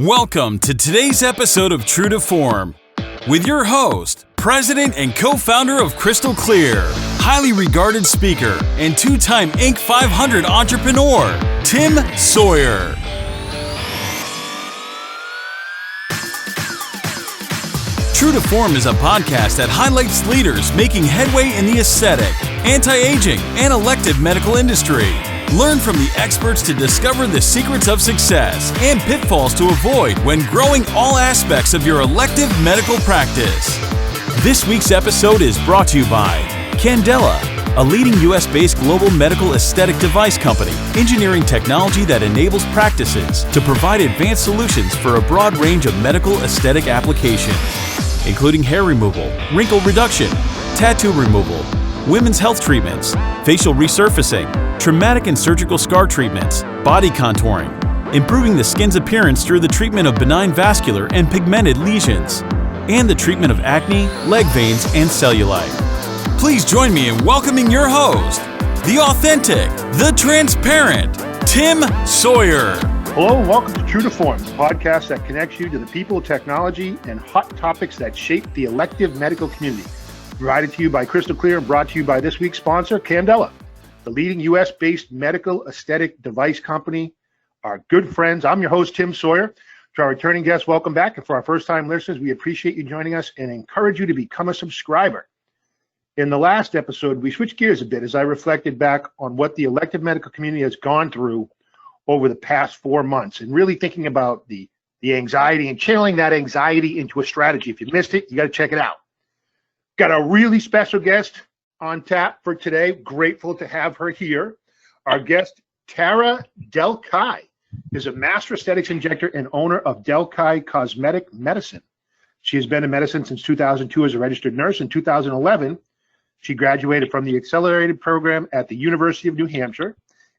Welcome to today's episode of True to Form with your host, President and co-founder of Crystal Clear, highly regarded speaker, and two-time Inc. 500 entrepreneur, Tim Sawyer. True to Form is a podcast that highlights leaders making headway in the aesthetic, anti-aging, and elective medical industry. Learn from the experts to discover the secrets of success and pitfalls to avoid when growing all aspects of your elective medical practice. This week's episode is brought to you by Candela, a leading US-based global medical aesthetic device company, engineering technology that enables practices to provide advanced solutions for a broad range of medical aesthetic applications, including hair removal, wrinkle reduction, tattoo removal, women's health treatments, facial resurfacing, traumatic and surgical scar treatments, body contouring, improving the skin's appearance through the treatment of benign vascular and pigmented lesions, and the treatment of acne, leg veins, and cellulite. Please join me in welcoming your host, the authentic, the transparent, Tim Sawyer. Hello and welcome to True to Form, the podcast that connects you to the people, technology, and hot topics that shape the elective medical community. Provided to you by Crystal Clear and brought to you by this week's sponsor, Candela, the leading US-based medical aesthetic device company. Our good friends, I'm your host, Tim Sawyer. To our returning guests, welcome back. And for our first-time listeners, we appreciate you joining us and encourage you to become a subscriber. In the last episode, we switched gears a bit as I reflected back on what the elective medical community has gone through over the past 4 months and really thinking about the anxiety and channeling that anxiety into a strategy. If you missed it, you got to check it out. Got a really special guest on tap for today. Grateful to have her here. Our guest, Tara Delle Chiaie, is a master aesthetics injector and owner of Delle Chiaie Cosmetic Medicine. She has been in medicine since 2002 as a registered nurse. In 2011, she graduated from the accelerated program at the University of New Hampshire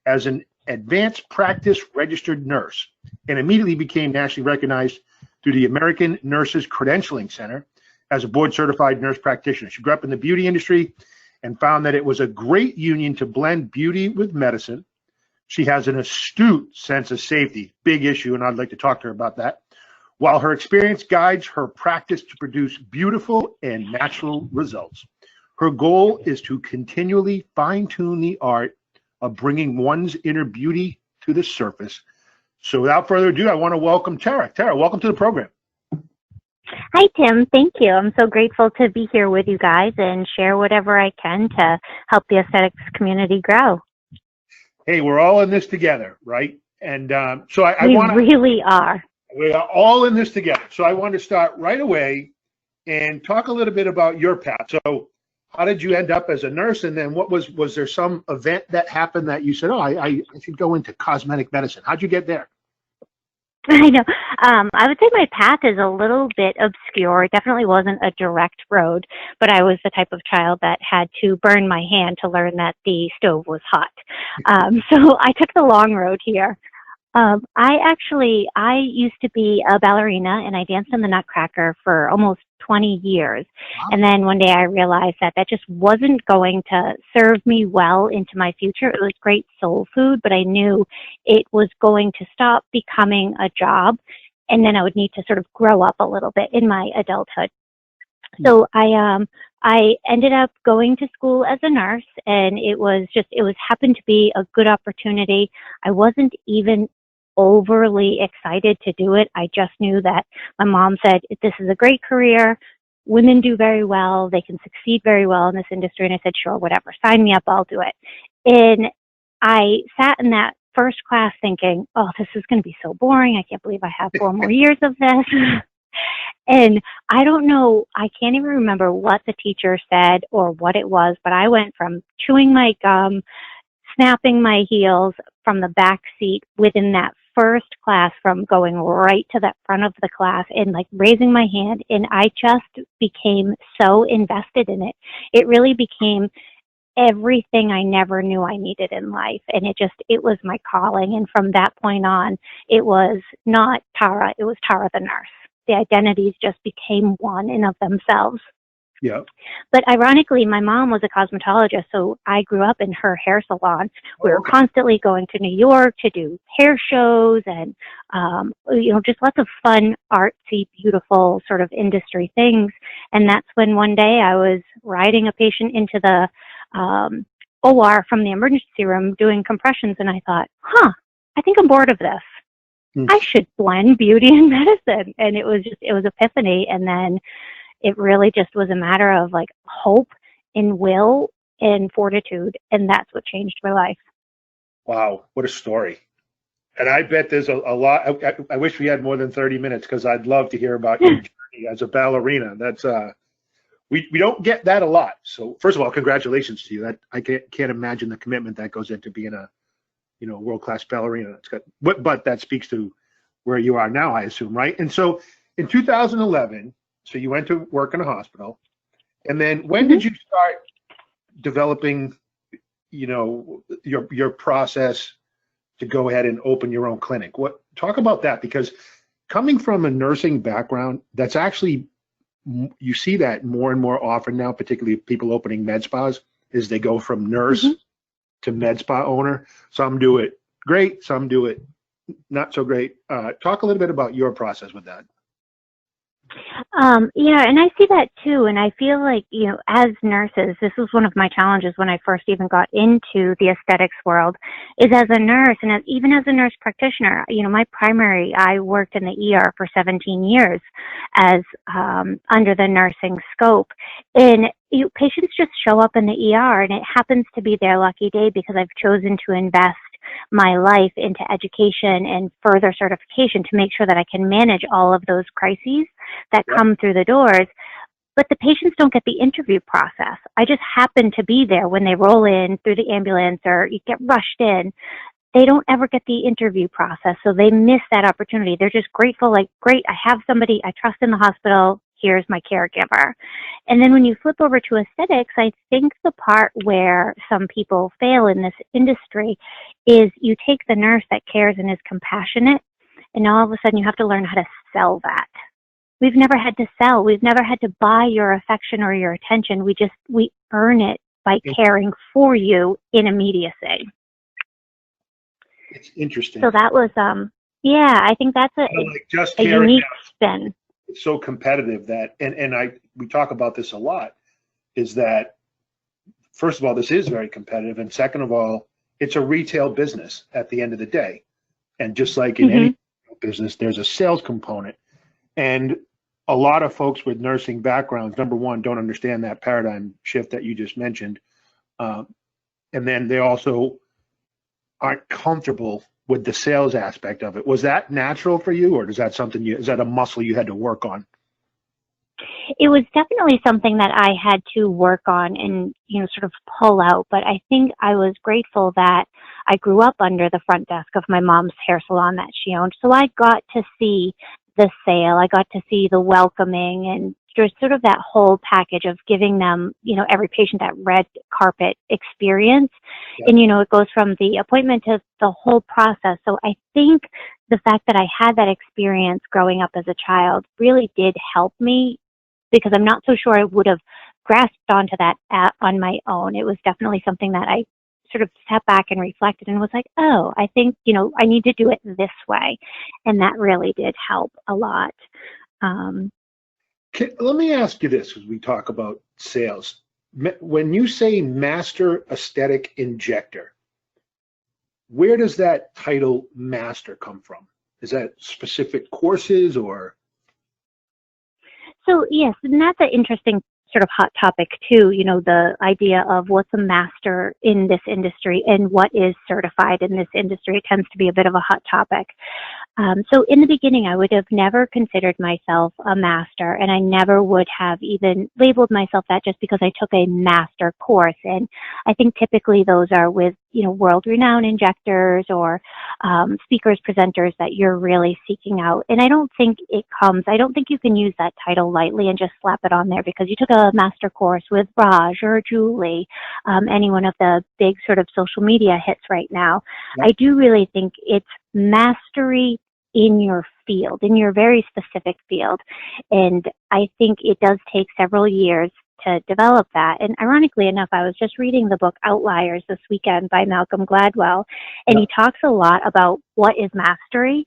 as an advanced practice registered nurse and immediately became nationally recognized through the American Nurses Credentialing Center as a board-certified nurse practitioner. She grew up in the beauty industry and found that it was a great union to blend beauty with medicine. She has an astute sense of safety, big issue, and I'd like to talk to her about that, while her experience guides her practice to produce beautiful and natural results. Her goal is to continually fine-tune the art of bringing one's inner beauty to the surface. So without further ado, I want to welcome Tara. Tara, welcome to the program. Hi, Tim. Thank you. I'm so grateful to be here with you guys and share whatever I can to help the aesthetics community grow. Hey, we're all in this together, right? And we really are. We are all in this together. So I want to start right away and talk a little bit about your path. So how did you end up as a nurse? And then was there some event that happened that you said, I should go into cosmetic medicine? How'd you get there? I know. I would say my path is a little bit obscure. It definitely wasn't a direct road, but I was the type of child that had to burn my hand to learn that the stove was hot. So I took the long road here. I used to be a ballerina and I danced in the Nutcracker for almost 20 years. Wow. And then one day I realized that just wasn't going to serve me well into my future. It was great soul food, but I knew it was going to stop becoming a job. And then I would need to sort of grow up a little bit in my adulthood. So I ended up going to school as a nurse, and it happened to be a good opportunity. I wasn't even overly excited to do it. I just knew that my mom said, this is a great career. Women do very well. They can succeed very well in this industry. And I said, sure, whatever. Sign me up. I'll do it. And I sat in that first class thinking, oh, this is going to be so boring. I can't believe I have 4 more years of this. And I don't know, I can't even remember what the teacher said or what it was, but I went from chewing my gum, snapping my heels from the back seat within that first class, from going right to the front of the class and like raising my hand. And I just became so invested in it. It really became everything I never knew I needed in life. And it was my calling. And from that point on, it was not Tara, it was Tara the nurse. The identities just became one in of themselves. Yeah. But ironically, my mom was a cosmetologist, so I grew up in her hair salon. We were constantly going to New York to do hair shows and, just lots of fun, artsy, beautiful sort of industry things. And that's when one day I was riding a patient into the OR from the emergency room doing compressions, and I thought, I think I'm bored of this. I should blend beauty and medicine. And it was epiphany. And then it really just was a matter of like hope and will and fortitude. And that's what changed my life. Wow. What a story. And I bet there's a lot. I wish we had more than 30 minutes because I'd love to hear about your journey as a ballerina. That's we don't get that a lot. So first of all, congratulations to you. That I can't imagine the commitment that goes into being a world-class ballerina. That's good. But that speaks to where you are now, I assume, right? And so in 2011, so you went to work in a hospital, and then when did you start developing, your process to go ahead and open your own clinic? Talk about that, because coming from a nursing background, that's actually, you see that more and more often now, particularly people opening med spas, is they go from nurse to med spa owner. Some do it great, some do it not so great. Talk a little bit about your process with that. Yeah, and I see that too. And I feel like, as nurses, this was one of my challenges when I first even got into the aesthetics world, is as a nurse and even as a nurse practitioner, I worked in the ER for 17 years as under the nursing scope. And patients just show up in the ER, and it happens to be their lucky day because I've chosen to invest my life into education and further certification to make sure that I can manage all of those crises that come through the doors. But the patients don't get the interview process. I just happen to be there when they roll in through the ambulance or you get rushed in. They don't ever get the interview process, so they miss that opportunity. They're just grateful, like, great, I have somebody I trust in the hospital. Here's my caregiver. And then when you flip over to aesthetics, I think the part where some people fail in this industry is you take the nurse that cares and is compassionate, and all of a sudden you have to learn how to sell that. We've never had to sell. We've never had to buy your affection or your attention. We earn it by caring for you in immediacy. It's interesting. So that was, I think that's a unique spin. It's so competitive that, and we talk about this a lot, is that, first of all, this is very competitive. And second of all, it's a retail business at the end of the day. And just like in any business, there's a sales component. And a lot of folks with nursing backgrounds, number one, don't understand that paradigm shift that you just mentioned. And then they also aren't comfortable with the sales aspect of it. Was that natural for you, or is that a muscle you had to work on? It was definitely something that I had to work on and, sort of pull out. But I think I was grateful that I grew up under the front desk of my mom's hair salon that she owned. So I got to see the sale. I got to see the welcoming and just sort of that whole package of giving them, every patient that red carpet experience. Yeah. And, it goes from the appointment to the whole process. So I think the fact that I had that experience growing up as a child really did help me, because I'm not so sure I would have grasped onto that on my own. It was definitely something that I sort of sat back and reflected and was like, oh, I think, I need to do it this way. And that really did help a lot. Let me ask you this as we talk about sales. When you say master aesthetic injector, where does that title master come from? Is that specific courses or? So yes, and that's an interesting sort of hot topic too, the idea of what's a master in this industry and what is certified in this industry. It tends to be a bit of a hot topic. So in the beginning, I would have never considered myself a master, and I never would have even labeled myself that just because I took a master course. And I think typically those are with, world-renowned injectors or speakers, presenters that you're really seeking out. And I don't think you can use that title lightly and just slap it on there because you took a master course with Raj or Julie, any one of the big sort of social media hits right now. Yep. I do really think it's mastery in your field, in your very specific field. And I think it does take several years to develop that. And ironically enough, I was just reading the book Outliers this weekend by Malcolm Gladwell, and he talks a lot about what is mastery.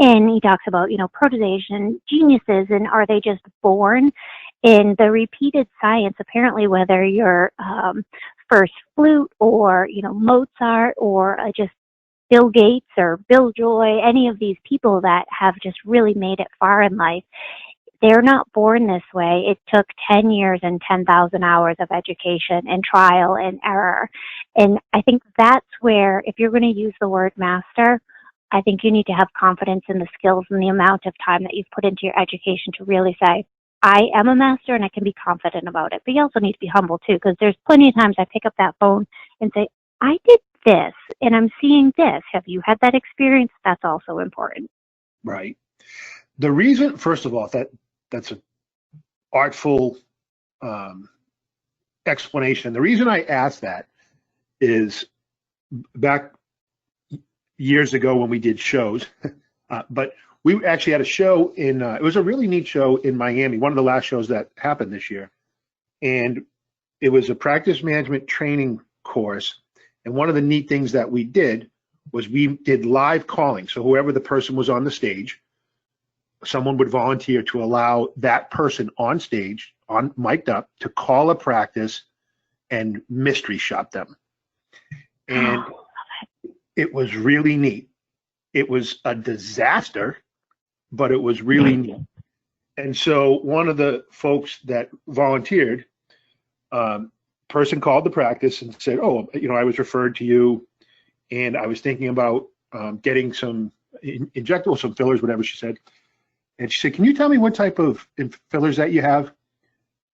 And he talks about, prototypes and geniuses, and are they just born? In the repeated science, apparently, whether you're first flute or, Mozart or just Bill Gates or Bill Joy, any of these people that have just really made it far in life, they're not born this way. It took 10 years and 10,000 hours of education and trial and error. And I think that's where, if you're going to use the word master, I think you need to have confidence in the skills and the amount of time that you've put into your education to really say, I am a master and I can be confident about it. But you also need to be humble too, because there's plenty of times I pick up that phone and say, I did this and I'm seeing this. Have you had that experience? That's also important. Right. The reason, first of all, that's an artful explanation. The reason I asked that is back years ago when we did shows, but we actually had a show in, it was a really neat show in Miami, one of the last shows that happened this year. And it was a practice management training course. And one of the neat things that we did was we did live calling. So whoever the person was on the stage, someone would volunteer to allow that person on stage, on mic'd up, to call a practice and mystery shop them. And it was really neat. It was a disaster, but it was really neat. And so one of the folks that volunteered, person called the practice and said, oh, I was referred to you and I was thinking about getting some injectable, some fillers, whatever she said. And she said, can you tell me what type of fillers that you have?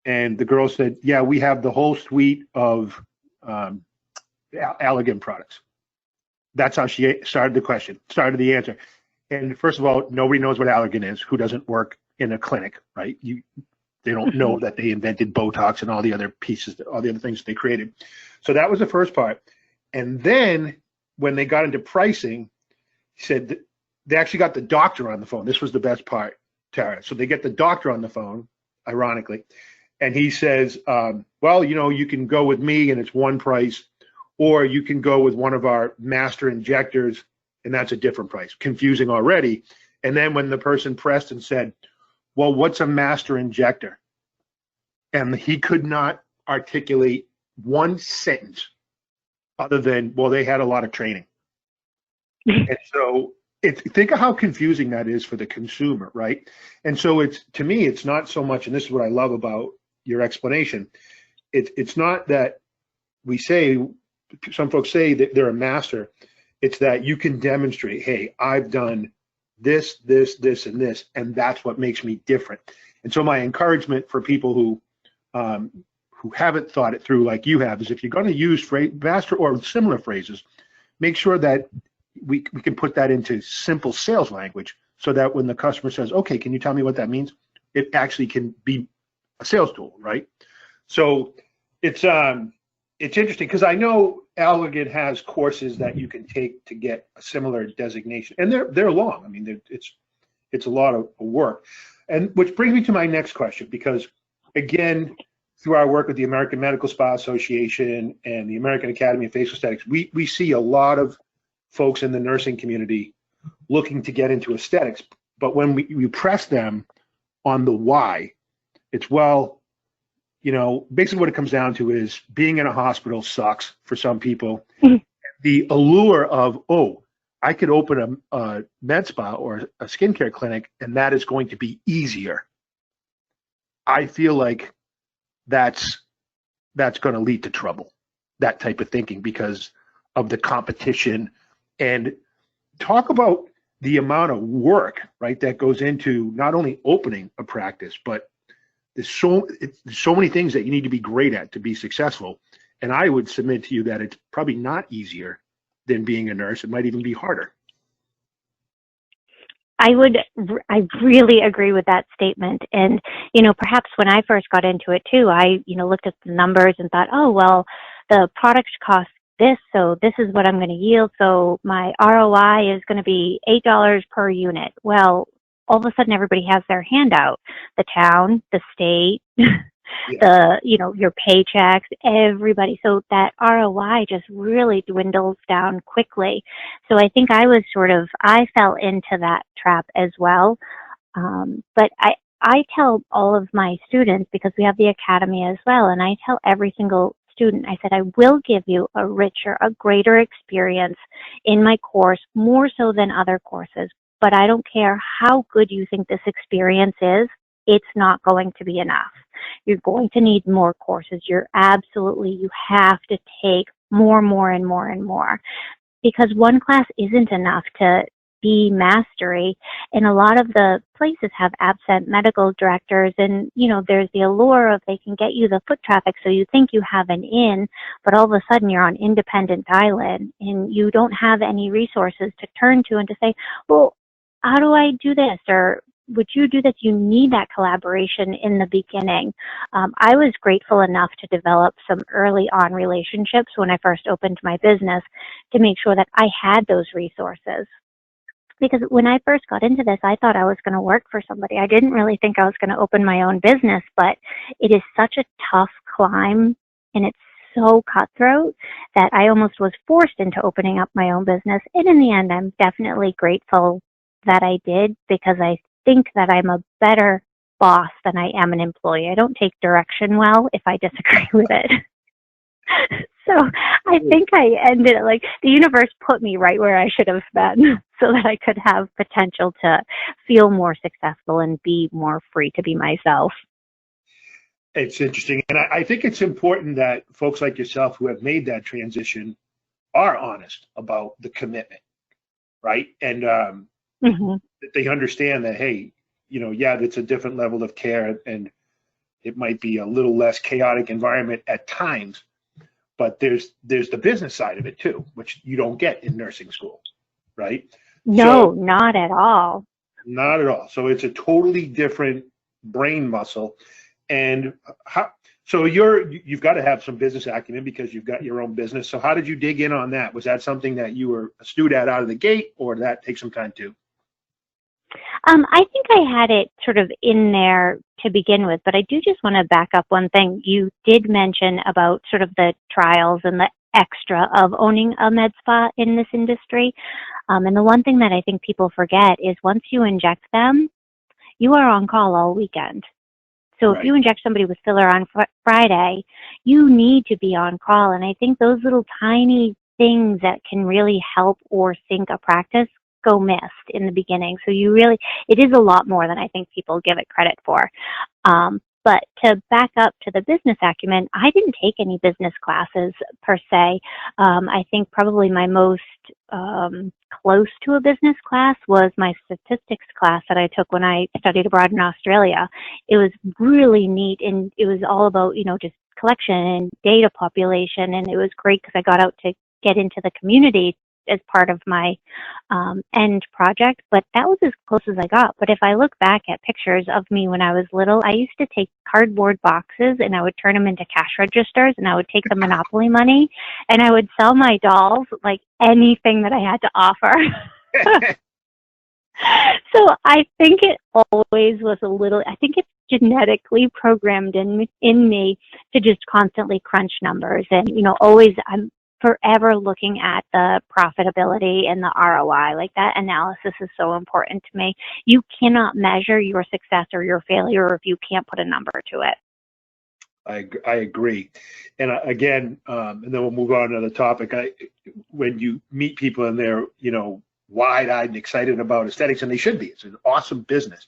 And the girl said, yeah, we have the whole suite of Allergan products. That's how she started the answer. And first of all, nobody knows what Allergan is, who doesn't work in a clinic, right? They don't know that they invented Botox and all the other pieces, all the other things that they created. So that was the first part. And then when they got into pricing, he said they actually got the doctor on the phone. This was the best part, Tara. So they get the doctor on the phone, ironically, and he says, well, you can go with me and it's one price, or you can go with one of our master injectors and that's a different price. Confusing already. And then when the person pressed and said, well, what's a master injector? And he could not articulate one sentence other than, well, they had a lot of training. And so think of how confusing that is for the consumer, right? And so to me, it's not so much, and this is what I love about your explanation. It's not that we say, some folks say that they're a master. It's that you can demonstrate, hey, I've done this, this, this, and this, and that's what makes me different. And so my encouragement for people who haven't thought it through like you have is, if you're going to use master or similar phrases, make sure that we can put that into simple sales language, so that when the customer says, okay, can you tell me what that means? It actually can be a sales tool, right? So it's interesting, because I know Allergan has courses that you can take to get a similar designation, and they're long. I mean, it's a lot of work, and which brings me to my next question, because again, through our work with the American Medical Spa Association and the American Academy of Facial Aesthetics, we see a lot of folks in the nursing community looking to get into aesthetics, but when we press them on the why, it's, well, basically what it comes down to is being in a hospital sucks for some people. The allure of, oh, I could open a med spa or a skincare clinic and that is going to be easier. I feel like that's going to lead to trouble, that type of thinking, because of the competition. And talk about the amount of work, right, that goes into not only opening a practice, but there's so many things that you need to be great at to be successful. And I would submit to you that it's probably not easier than being a nurse. It might even be harder. I really agree with that statement. And, perhaps when I first got into it too, I, looked at the numbers and thought, oh, well, the products cost this, so this is what I'm going to yield. So my ROI is going to be $8 per unit. Well, all of a sudden everybody has their hand out. The town, the state, Yeah. Your paychecks, everybody. So that ROI just really dwindles down quickly. So I think I fell into that trap as well. But I tell all of my students, because we have the academy as well, and I tell every single student, I said, I will give you a richer, a greater experience in my course, more so than other courses. But I don't care how good you think this experience is, it's not going to be enough. You're going to need more courses. You have to take more and more and more, because one class isn't enough to be mastery. And a lot of the places have absent medical directors, and there's the allure of they can get you the foot traffic so you think you have an in, but all of a sudden you're on Independent Island and you don't have any resources to turn to and to say, well, how do I do this? Or would you do this? You need that collaboration in the beginning. I was grateful enough to develop some early on relationships when I first opened my business to make sure that I had those resources. Because when I first got into this, I thought I was going to work for somebody. I didn't really think I was going to open my own business, but it is such a tough climb, and it's so cutthroat that I almost was forced into opening up my own business. And in the end, I'm definitely grateful that I did, because I think that I'm a better boss than I am an employee. I don't take direction well if I disagree with it. So I think I ended like the universe put me right where I should have been so that I could have potential to feel more successful and be more free to be myself. It's interesting. And I think it's important that folks like yourself who have made that transition are honest about the commitment, right? And they understand that, hey, it's a different level of care, and it might be a little less chaotic environment at times, but there's the business side of it too, which you don't get in nursing school, right? No, not at all. Not at all. So it's a totally different brain muscle. And you've got to have some business acumen because you've got your own business. So how did you dig in on that? Was that something that you were astute at out of the gate, or did that take some time too? I think I had it sort of in there to begin with, but I do just want to back up one thing. You did mention about sort of the trials and the extra of owning a med spa in this industry. And the one thing that I think people forget is once you inject them, you are on call all weekend. So if you inject somebody with filler on Friday, you need to be on call. And I think those little tiny things that can really help or sink a practice go missed in the beginning. So it is a lot more than I think people give it credit for. But to back up to the business acumen, I didn't take any business classes per se. I think probably my most close to a business class was my statistics class that I took when I studied abroad in Australia. It was really neat, and it was all about, just collection and data population, and it was great because I got out to get into the community as part of my end project, but that was as close as I got. But if I look back at pictures of me when I was little, I used to take cardboard boxes and I would turn them into cash registers, and I would take the Monopoly money and I would sell my dolls like anything that I had to offer. So I think it always was I think it's genetically programmed in me to just constantly crunch numbers, and always I'm forever looking at the profitability and the ROI. Like, that analysis is so important to me. You cannot measure your success or your failure if you can't put a number to it. I agree. And again, and then we'll move on to the topic. When you meet people and they're, wide-eyed and excited about aesthetics, and they should be. It's an awesome business.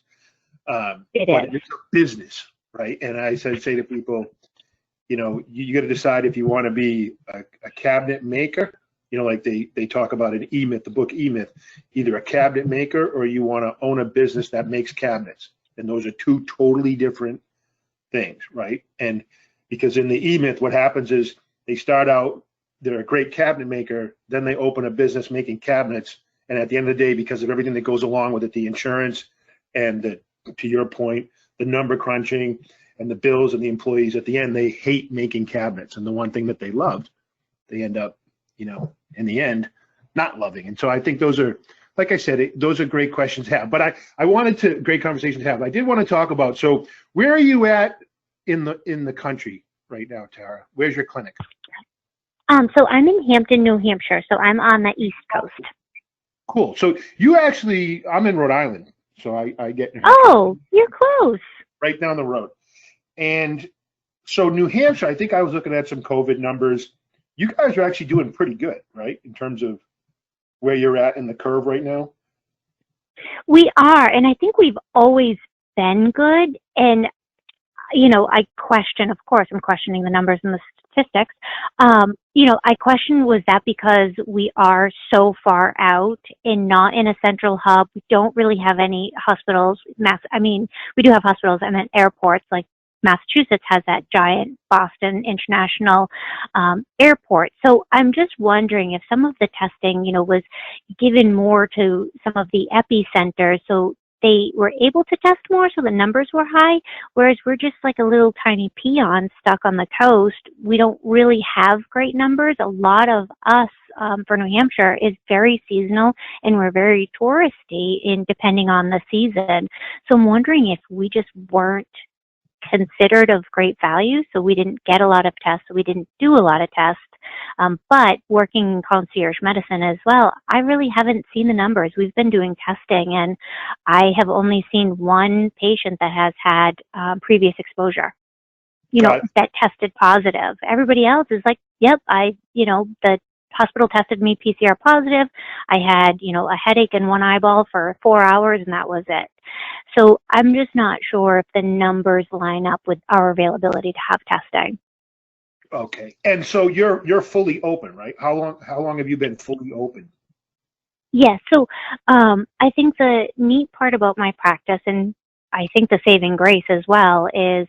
But it's a business, right? And I say to people, you got to decide if you want to be a cabinet maker, like they talk about in E-Myth, the book E-Myth, either a cabinet maker or you want to own a business that makes cabinets. And those are two totally different things, right? And because in the E-Myth, what happens is they start out, they're a great cabinet maker, then they open a business making cabinets. And at the end of the day, because of everything that goes along with it, the insurance and to your point, the number crunching, and the bills and the employees, at the end, they hate making cabinets. And the one thing that they loved, they end up, in the end, not loving. And so I think those are, like I said, those are great questions to have. But great conversations to have. I did want to talk about, so where are you at in the country right now, Tara? Where's your clinic? So I'm in Hampton, New Hampshire. So I'm on the East Coast. Cool. So you actually, I'm in Rhode Island, so I get New Hampshire Oh, you're close. right down the road. And so New Hampshire, I think I was looking at some COVID numbers. You guys are actually doing pretty good, right, in terms of where you're at in the curve right now? We are, and I think we've always been good. And I question, of course, I'm questioning the numbers and the statistics. I question, was that because we are so far out and not in a central hub? We don't really have any hospitals. We do have hospitals and then airports, like Massachusetts has that giant Boston International airport. So I'm just wondering if some of the testing, was given more to some of the epicenters, so they were able to test more, so the numbers were high, whereas we're just like a little tiny peon stuck on the coast. We don't really have great numbers. A lot of us for New Hampshire is very seasonal, and we're very touristy depending on the season. So I'm wondering if we just weren't considered of great value, so we didn't get a lot of tests, so we didn't do a lot of tests. But working in concierge medicine as well, I really haven't seen the numbers. We've been doing testing, and I have only seen one patient that has had previous exposure, that tested positive. Everybody else is like, yep, the hospital tested me PCR positive. I had, a headache in one eyeball for 4 hours, and that was it. So I'm just not sure if the numbers line up with our availability to have testing. Okay. And so you're fully open, right? How long have you been fully open? Yes. So I think the neat part about my practice, and I think the saving grace as well, is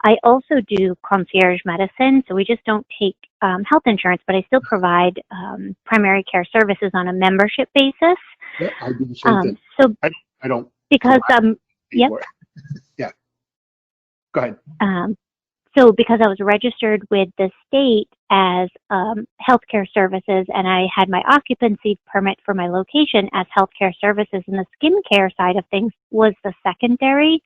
I also do concierge medicine. So we just don't take health insurance, but I still provide primary care services on a membership basis. Yeah, I do the same thing. So I don't. Because yep. Yeah. Go ahead. So because I was registered with the state as healthcare services, and I had my occupancy permit for my location as healthcare services, and the skincare side of things was the secondary.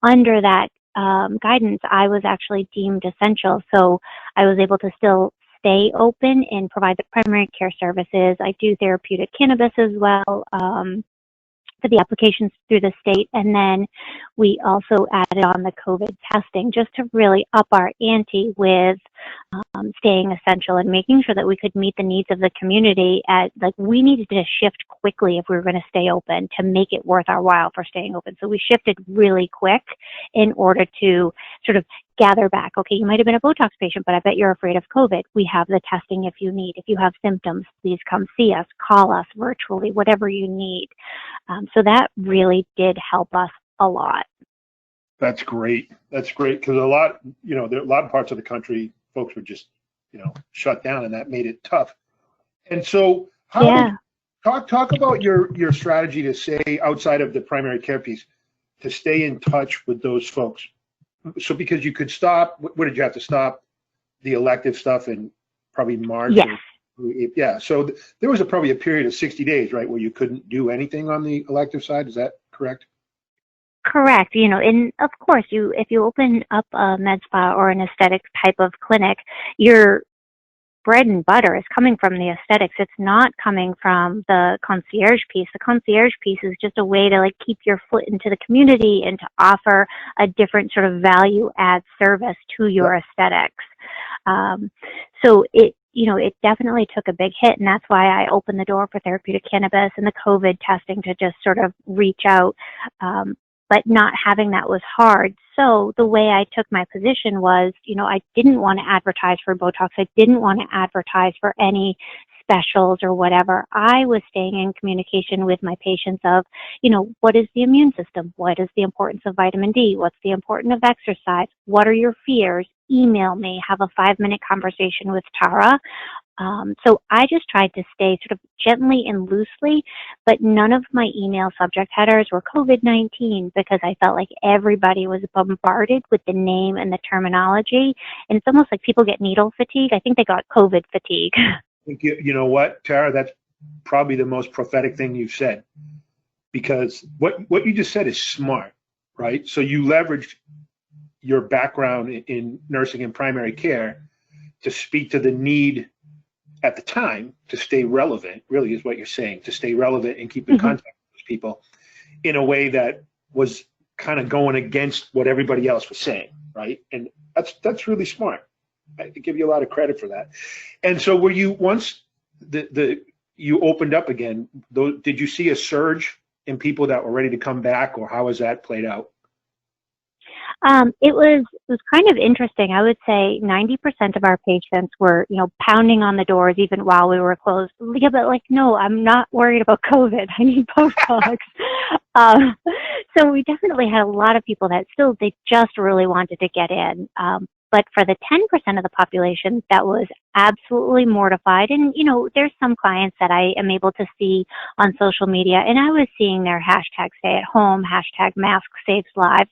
Under that guidance, I was actually deemed essential, so I was able to still stay open and provide the primary care services. I do therapeutic cannabis as well. For the applications through the state, and then we also added on the COVID testing just to really up our ante with staying essential and making sure that we could meet the needs of the community. We needed to shift quickly if we were going to stay open to make it worth our while for staying open. So we shifted really quick in order to sort of gather back. Okay, you might have been a Botox patient, but I bet you're afraid of COVID. We have the testing if you need. If you have symptoms, please come see us, call us virtually, whatever you need. So that really did help us a lot. That's great. That's great, because there are a lot of parts of the country, folks were just, shut down, and that made it tough. And so, talk about your strategy to stay outside of the primary care piece, to stay in touch with those folks. So because you could stop, what did you have to stop? The elective stuff in probably March. Yes. So there was probably a period of 60 days, right, where you couldn't do anything on the elective side. Is that correct? Correct. And of course, if you open up a med spa or an aesthetic type of clinic, your bread and butter is coming from the aesthetics. It's not coming from the concierge piece. The concierge piece is just a way to keep your foot into the community and to offer a different sort of value add service to your aesthetics. So it definitely took a big hit, and that's why I opened the door for therapeutic cannabis and the COVID testing to just sort of reach out. But not having that was hard. So the way I took my position was, I didn't want to advertise for Botox. I didn't want to advertise for any specials or whatever. I was staying in communication with my patients of, what is the immune system? What is the importance of vitamin D? What's the importance of exercise? What are your fears? Email me, have a 5-minute conversation with Tara. So I just tried to stay sort of gently and loosely, but none of my email subject headers were COVID-19, because I felt like everybody was bombarded with the name and the terminology. And it's almost like people get needle fatigue. I think they got COVID fatigue. You know what, Tara, that's probably the most prophetic thing you've said, because what you just said is smart, right? So you leveraged your background in nursing and primary care to speak to the need at the time to stay relevant, really is what you're saying, to stay relevant and keep in contact with those people in a way that was kind of going against what everybody else was saying, right? And that's really smart. I give you a lot of credit for that. And so were you, once you opened up again, did you see a surge in people that were ready to come back, or how has that played out? It was kind of interesting. I would say 90% of our patients were, pounding on the doors even while we were closed. Yeah, but no, I'm not worried about COVID. I need Botox. So we definitely had a lot of people that they just really wanted to get in. But for the 10% of the population that was absolutely mortified, and, there's some clients that I am able to see on social media, and I was seeing their hashtag stay at home, hashtag mask saves lives.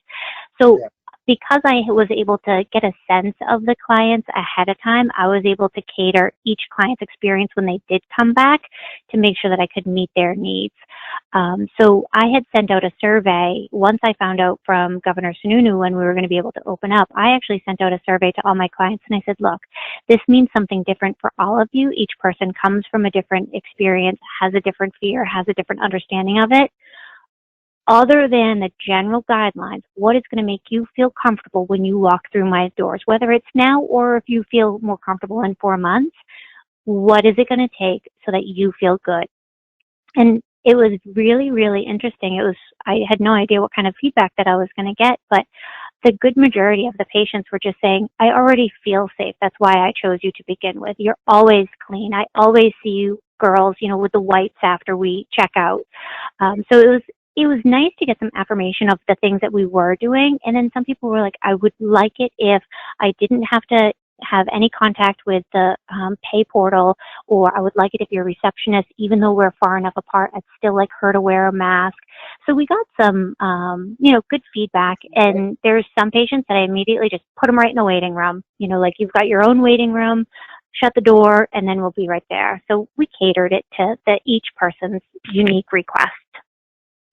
So because I was able to get a sense of the clients ahead of time, I was able to cater each client's experience when they did come back to make sure that I could meet their needs. So I had sent out a survey once I found out from Governor Sununu when we were going to be able to open up. I actually sent out a survey to all my clients, and I said, look, this means something different for all of you. Each person comes from a different experience, has a different fear, has a different understanding of it. Other than the general guidelines, what is going to make you feel comfortable when you walk through my doors, whether it's now or if you feel more comfortable in 4 months, what is it going to take so that you feel good? And it was really, really interesting. I had no idea what kind of feedback that I was going to get, but the good majority of the patients were just saying, I already feel safe. That's why I chose you to begin with. You're always clean. I always see you girls, with the wipes after we check out. So it was nice to get some affirmation of the things that we were doing. And then some people were like, I would like it if I didn't have to have any contact with the pay portal, or I would like it if your receptionist, even though we're far enough apart, I'd still like her to wear a mask. So we got some, good feedback. And there's some patients that I immediately just put them right in the waiting room. You've got your own waiting room, shut the door, and then we'll be right there. So we catered it to each person's unique request.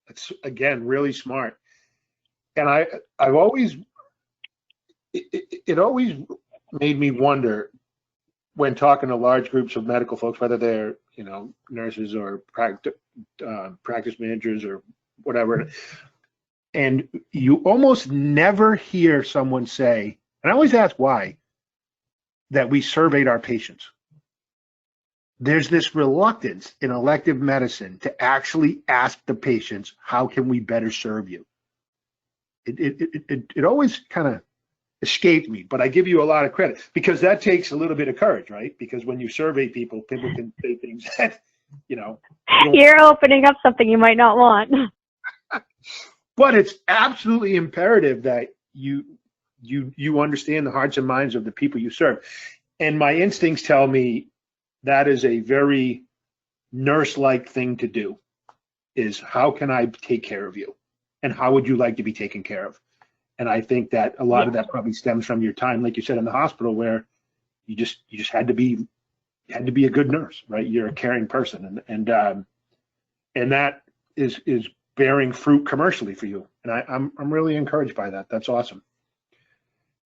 It's, again, really smart. And I've always, it always made me wonder when talking to large groups of medical folks, whether they're, nurses or practice managers or whatever. And you almost never hear someone say, and I always ask why, that we surveyed our patients. There's this reluctance in elective medicine to actually ask the patients, how can we better serve you? It always kind of escaped me, but I give you a lot of credit because that takes a little bit of courage, right? Because when you survey people can say things that, you're opening up something you might not want. But it's absolutely imperative that you understand the hearts and minds of the people you serve. And my instincts tell me that is a very nurse-like thing to do, is how can I take care of you? And how would you like to be taken care of? And I think that a lot of that probably stems from your time, like you said, in the hospital, where you just had to be a good nurse, right? You're a caring person, and that is bearing fruit commercially for you. And I'm really encouraged by that. That's awesome.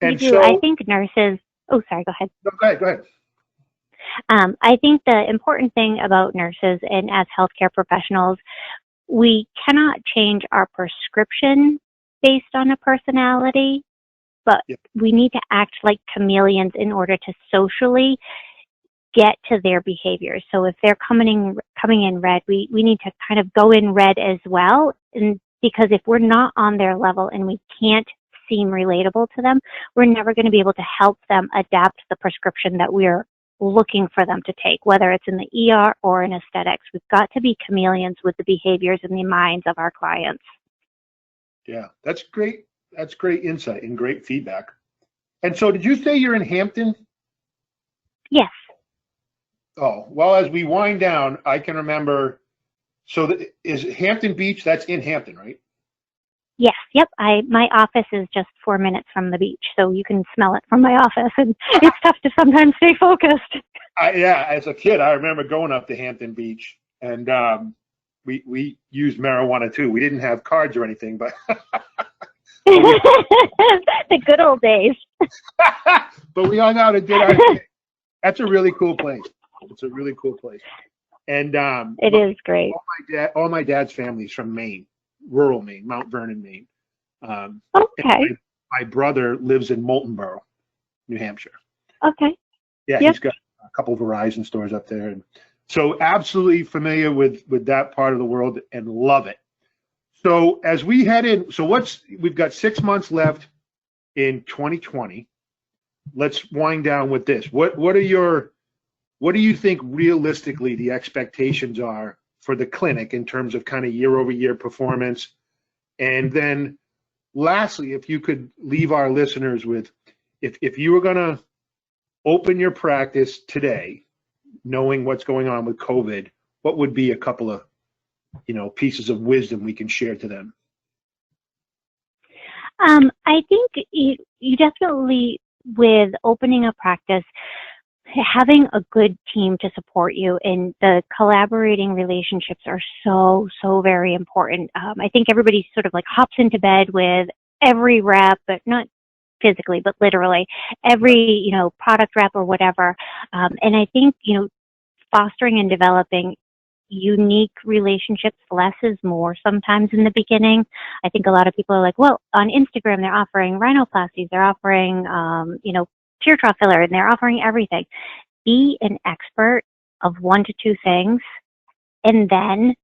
And so I think nurses. Oh, sorry. Go ahead. No, go ahead. I think the important thing about nurses and as healthcare professionals, we cannot change our prescription based on a personality, but we need to act like chameleons in order to socially get to their behaviors. So if they're coming in red, we need to kind of go in red as well. And because if we're not on their level and we can't seem relatable to them, we're never going to be able to help them adapt the prescription that we're looking for them to take, whether it's in the ER or in aesthetics. We've got to be chameleons with the behaviors and the minds of our clients. Yeah, that's great. That's great insight and great feedback. And so did you say you're in Hampton? Yes. Oh, well, as we wind down, I can remember, so is Hampton Beach, that's in Hampton, right? Yes. Yep. My office is just 4 minutes from the beach, so you can smell it from my office, and it's tough to sometimes stay focused. As a kid, I remember going up to Hampton Beach, and we used marijuana too. We didn't have cards or anything, but The good old days. But we hung out and did our thing. That's a really cool place. It's a really cool place. And It is great. all my dad's family is from Maine, rural Maine, Mount Vernon, Maine. And Okay. my brother lives in Moultonborough, New Hampshire. Okay. Yeah, Yep. he's got a couple Verizon stores up there. And so absolutely familiar with that part of the world and love it. So as we head in, we've got 6 months left in 2020. Let's wind down with this. What do you think realistically the expectations are for the clinic in terms of kind of year over year performance? And then lastly, if you could leave our listeners with, if you were going to open your practice today, knowing what's going on with COVID, what would be a couple of, pieces of wisdom we can share to them? I think you definitely, with opening a practice, having a good team to support you, and the collaborating relationships are so, so very important. I think everybody sort of like hops into bed with every rep, but not physically, but literally every, product rep or whatever. And I think, fostering and developing unique relationships, less is more sometimes in the beginning. I think a lot of people are like, well, on Instagram, they're offering rhinoplasties, they're offering, tear trough filler, and they're offering everything. Be an expert of 1 to 2 things and then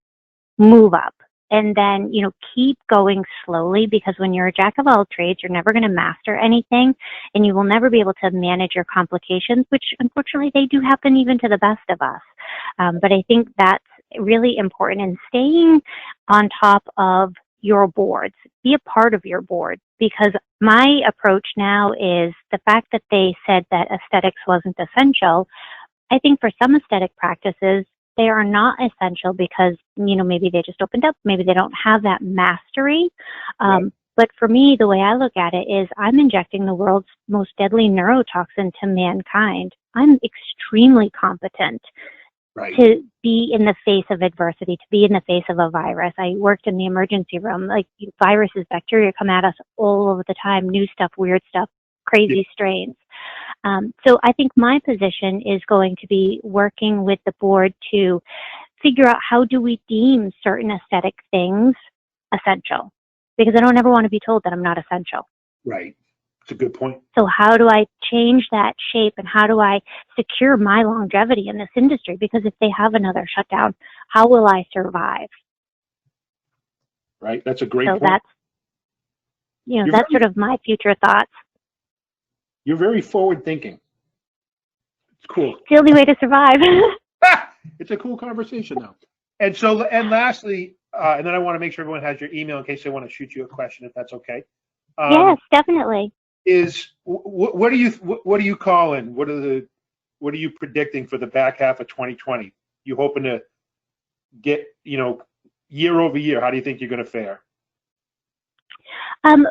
move up. And then, keep going slowly, because when you're a jack of all trades, you're never going to master anything, and you will never be able to manage your complications, which unfortunately they do happen even to the best of us. But I think that's really important, in staying on top of your boards. Be a part of your board, because my approach now is the fact that they said that aesthetics wasn't essential. I think for some aesthetic practices, they are not essential because, maybe they just opened up, maybe they don't have that mastery. Right. But for me, the way I look at it is I'm injecting the world's most deadly neurotoxin to mankind. I'm extremely competent Right. to be in the face of adversity, to be in the face of a virus. I worked in the emergency room. Like, viruses, bacteria come at us all over the time, new stuff, weird stuff, crazy strains. So I think my position is going to be working with the board to figure out, how do we deem certain aesthetic things essential? Because I don't ever want to be told that I'm not essential. Right. That's a good point. So how do I change that shape, and how do I secure my longevity in this industry? Because if they have another shutdown, how will I survive? Right. That's a great So point. That's sort of my future thoughts. You're very forward thinking. It's cool. It's the only way to survive. It's a cool conversation though. And so, and lastly, and then I want to make sure everyone has your email in case they want to shoot you a question, if that's okay. Yes, definitely. What are you calling? What are you predicting for the back half of 2020? You hoping to get, year over year? How do you think you're going to fare?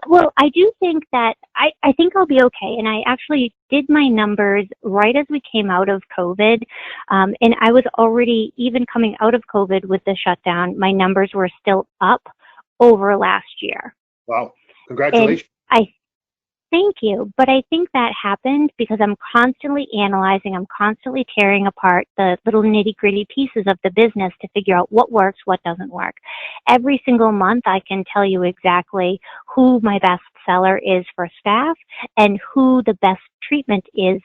Well, I do think that I think I'll be okay. And I actually did my numbers right as we came out of COVID. And I was already, even coming out of COVID with the shutdown, my numbers were still up over last year. Wow. Congratulations. And thank you. But I think that happened because I'm constantly analyzing, I'm constantly tearing apart the little nitty-gritty pieces of the business to figure out what works, what doesn't work. Every single month, I can tell you exactly who my best seller is for staff and who the best treatment is,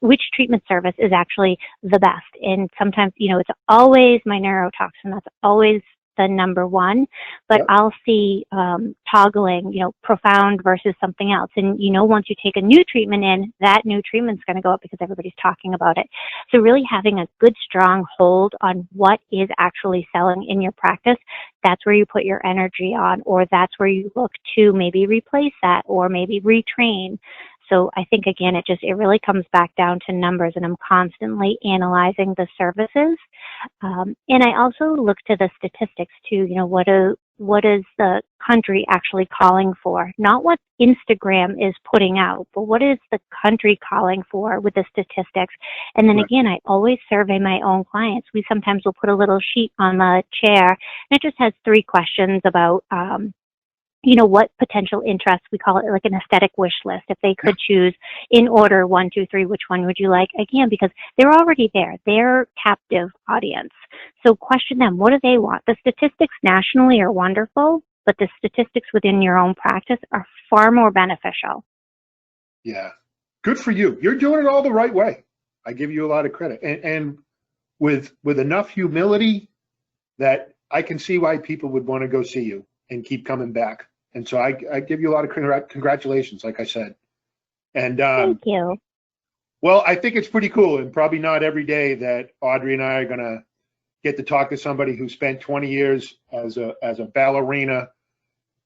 which treatment service is actually the best. And sometimes, it's always my neurotoxin. That's always the number one, but Yep. I'll see toggling, profound versus something else. And, once you take a new treatment in, that new treatment's going to go up because everybody's talking about it. So really having a good, strong hold on what is actually selling in your practice, that's where you put your energy on, or that's where you look to maybe replace that or maybe retrain. So I think, again, it really comes back down to numbers, and I'm constantly analyzing the services. And I also look to the statistics too. What is the country actually calling for? Not what Instagram is putting out, but what is the country calling for with the statistics? And then again, I always survey my own clients. We sometimes will put a little sheet on the chair, and it just has 3 questions about, what potential interests, we call it like an aesthetic wish list. If they could choose in order 1, 2, 3, which one would you like? Again, because they're already there. They're captive audience. So question them. What do they want? The statistics nationally are wonderful, but the statistics within your own practice are far more beneficial. Yeah. Good for you. You're doing it all the right way. I give you a lot of credit. And with enough humility that I can see why people would want to go see you and keep coming back. And so I give you a lot of congratulations, like I said. And thank you. Well, I think it's pretty cool, and probably not every day that Audrey and I are going to get to talk to somebody who spent 20 years as a ballerina,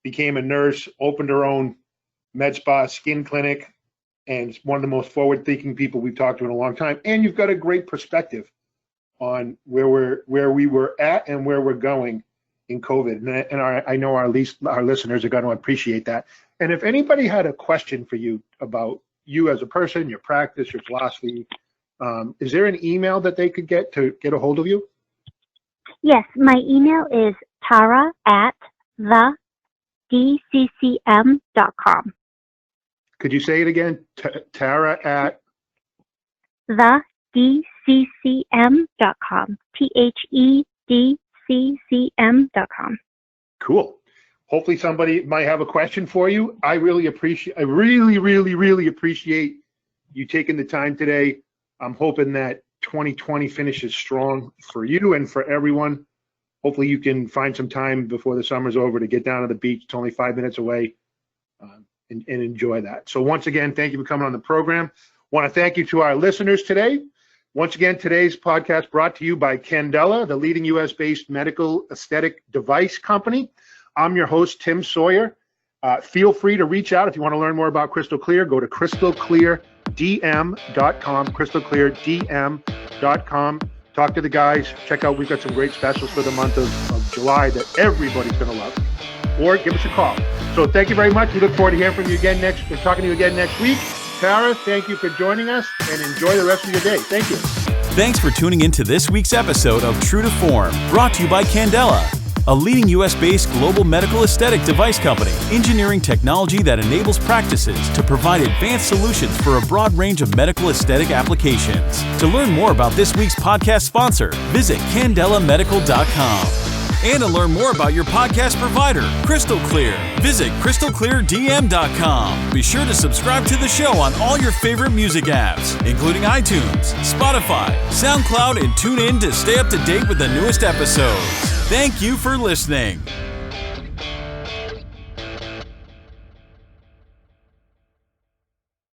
became a nurse, opened her own med spa skin clinic, and one of the most forward-thinking people we've talked to in a long time. And you've got a great perspective on where we were at and where we're going in COVID. And I know our listeners are going to appreciate that. And if anybody had a question for you about you as a person, your practice, your philosophy, is there an email that they could get to get a hold of you? Yes, my email is tara@thedccm.com. Could you say it again? Tara at thedccm.com. thedccm.com. Cool. Hopefully somebody might have a question for you. I really appreciate you taking the time today. I'm hoping that 2020 finishes strong for you and for everyone. Hopefully you can find some time before the summer's over to get down to the beach. It's only 5 minutes away. And enjoy that. So once again, thank you for coming on the program. Want to thank you to our listeners today. Once again, today's podcast brought to you by Candela, the leading US-based medical aesthetic device company. I'm your host, Tim Sawyer. Feel free to reach out if you want to learn more about Crystal Clear. Go to crystalcleardm.com, crystalcleardm.com. Talk to the guys. Check out, we've got some great specials for the month of July that everybody's going to love. Or give us a call. So thank you very much. We look forward to hearing from you again talking to you again next week. Tara, thank you for joining us, and enjoy the rest of your day. Thank you. Thanks for tuning in to this week's episode of True to Form, brought to you by Candela, a leading US-based global medical aesthetic device company, engineering technology that enables practices to provide advanced solutions for a broad range of medical aesthetic applications. To learn more about this week's podcast sponsor, visit candelamedical.com. And to learn more about your podcast provider, Crystal Clear, visit crystalcleardm.com. Be sure to subscribe to the show on all your favorite music apps, including iTunes, Spotify, SoundCloud, and tune in to stay up to date with the newest episodes. Thank you for listening.